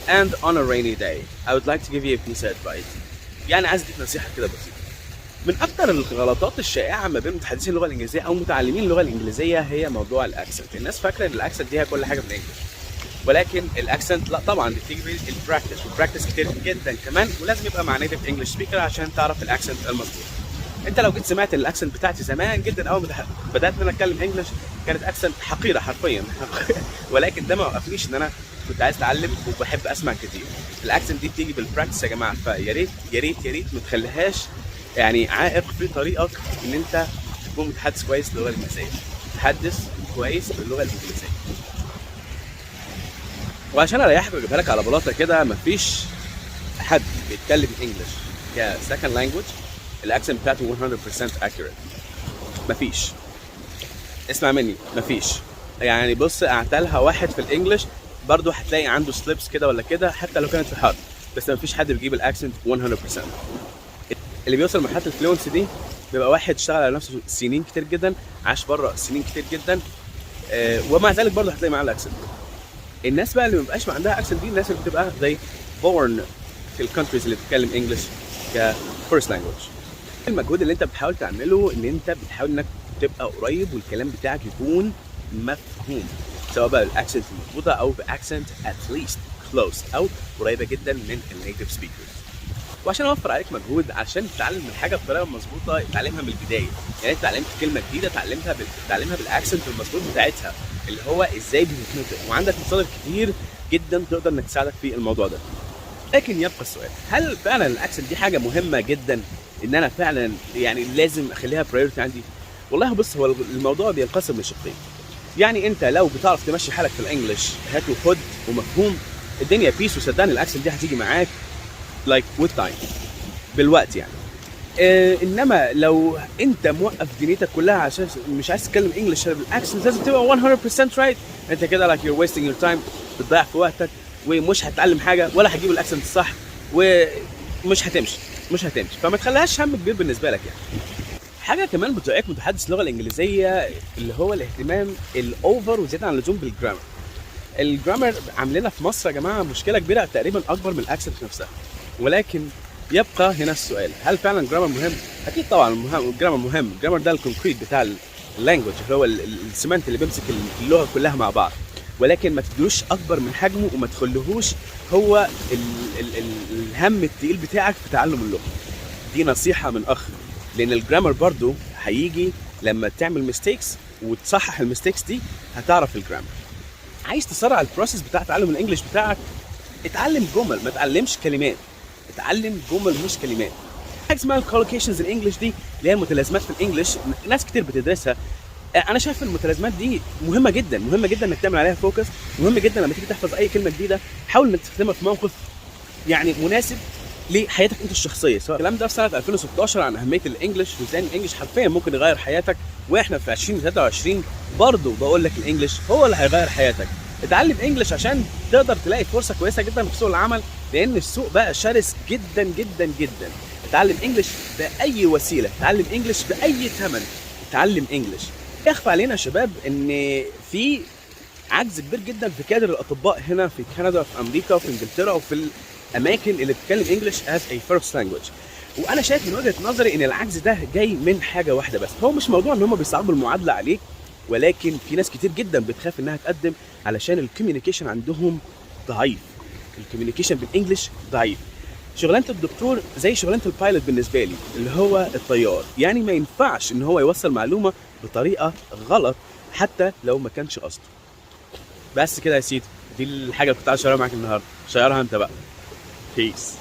and on a rainy day I would like to give you a piece of advice. يعني عايز اديك نصيحه كده بسيطه. من اكتر الغلطات الشائعه ما بين متحدثين اللغه الانجليزيه او متعلمين اللغه الانجليزيه هي موضوع الاكسنت. الناس فاكره ان الاكسنت دي هي كل حاجه في الانجليش، ولكن الاكسنت لا طبعا، دي بتيجي بالبراكتس، والبراكتس كتير جدا كمان، ولازم يبقى مع نيتيف انجلش سبيكر عشان تعرف الاكسنت المظبوط. انت لو جيت سمعت الاكسنت بتاعتي زمان جدا اول ما بدات ان انا اتكلم انجلش كانت اكسنت حقيره حرفيا ولكن ده ما وقفنيش ان انا كنت عايز اتعلم وبحب اسمع كتير. الاكسنت دي بتيجي بالبراكتس يا جماعه، فيا ريت يا ريت يا ريت ما تخليهاش يعني عائق في طريقك ان انت تكون متحدث كويس باللغه الانجليزيه. تحدث كويس باللغه الانجليزيه. وعشان اريحك واجيبها لك على بلاطه كده، مفيش حد بيتكلم انجلش كسكند لانجوج الاكسنت بتاعته 100% accurate. مفيش، اسمع مني، مفيش. يعني بص، اعتلها واحد في الانجلش برضو هتلاقي عنده سليبس كده ولا كده حتى لو كانت في حرف، بس مفيش حد بيجيب الاكسنت 100%. اللي بيوصل لمرحله الفلونسي دي بيبقى واحد اشتغل على نفسه سنين كتير جدا، عاش بره سنين كتير جدا، ومع ذلك برضه هتلاقي معاه الاكسنت. الناس بقى اللي ما بيبقاش عندها اكسنت دي الناس اللي بتبقى زي بورن في الكونتريز اللي بتتكلم انجلش كفيرست لانجوج. المجهود اللي انت بتحاول تعمله ان انت بتحاول انك تبقى قريب والكلام بتاعك يكون مفهوم، سواء بقى بالاكسنت المظبوطه او باكسنت اتليست كلوز او قريبه جدا من النيتيف سبيكرز. وعشان اوفر عليك مجهود عشان تتعلم الحاجه بطريقه مظبوطه اتعلمها من البدايه. يعني انت اتعلمت كلمه جديده تعلمها بالاكسنت المظبوط بتاعتها اللي هو ازاي بتتنطق، وعندك مصادر كتير جدا تقدر انك تساعدك في الموضوع ده. لكن يبقى السؤال، هل فعلا الاكسنت دي حاجه مهمه جدا ان انا فعلا يعني لازم اخليها برايورتي عندي؟ والله بص، هو الموضوع بينقسم لشقين. يعني انت لو بتعرف تمشي حالك في الانجليش هات وخد ومفهوم، الدنيا بيس، وصدقني الاكسنت دي هتيجي معاك لايك وذ تايم، بالوقت يعني. انما لو انت موقف دنيتك كلها عشان مش عايز تتكلم انجلش بالاكسنت لازم تبقى 100% رايت، انت كده لايك يور ويستنج يور تايم، بتضيع في وقتك ومش هتتعلم حاجه ولا هتجيب الاكسنت الصح ومش هتمشي. فما تخليهاش هم كبير بالنسبه لك يعني. حاجه كمان بتوعيك متحدث اللغه الانجليزيه اللي هو الاهتمام الاوفر وزياده عن اللزوم بالجرامر. الجرامر عاملينها في مصر يا جماعه مشكله كبيره تقريبا اكبر من الاكسنت نفسها. ولكن يبقى هنا السؤال، هل فعلا الجرامر مهم؟ اكيد طبعا الجرامر مهم. الجرامر ده الكونكريت بتاع اللانجوج، اللي هو السمنت اللي بيمسك اللغه كلها مع بعض، ولكن ما تدلوش اكبر من حجمه وما تخليهوش هو الهم التقيل بتاعك في تعلم اللغه. دي نصيحه من اخ، لان الجرامر برضو هيجي لما تعمل ميستيكس وتصحح الميستيكس دي هتعرف الجرامر. عايز تسرع البروسيس بتاع تعلم الانجليش بتاعك، اتعلم جمل، ما تعلمش كلمات. اتعلم جمل مش كلمات. حاجه اسمها الكولوكيشنز الانجليش دي اللي هي المتلازمات في الانجليش، ناس كتير بتدرسها. انا شايف المتلازمات دي مهمه جدا انك تعمل عليها فوكس. مهم جدا لما تيجي تحفظ اي كلمه جديده حاول انك تستخدمها في موقف يعني مناسب لحياتك انت الشخصيه. سواء الكلام ده في سنه 2016 عن اهميه الانجليش وازاي الانجليش حرفيا ممكن يغير حياتك، واحنا في 2023 برضه بقول لك الانجليش هو اللي هيغير حياتك. اتعلم انجليش عشان تقدر تلاقي فرصه كويسه جدا في سوق العمل، لان السوق بقى شرس جدا جدا جدا. اتعلم انجليش باي وسيله، اتعلم انجليش باي ثمن، اتعلم انجليش. يخفى علينا يا شباب ان في عجز كبير جدا في كادر الاطباء هنا في كندا وفي امريكا وفي انجلترا وفي الاماكن اللي بتتكلم انجليش as a first language. وانا شايف من وجهه نظري ان العجز ده جاي من حاجه واحده بس. هو مش موضوع ان هم بيصعبوا المعادله عليك، ولكن في ناس كتير جدا بتخاف انها تقدم علشان الكوميونيكيشن عندهم ضعيف. الكوميونيكيشن بالانجليش ضعيف. شغلانه الدكتور زي شغلانه البايلوت بالنسبه لي اللي هو الطيار، يعني ما ينفعش ان هو يوصل معلومه بطريقه غلط حتى لو ما كانش قصده. بس كده يا سيدي، دي الحاجه اللي كنت عايز اشيرها معاك النهارده. شيرها انت بقى. بيس.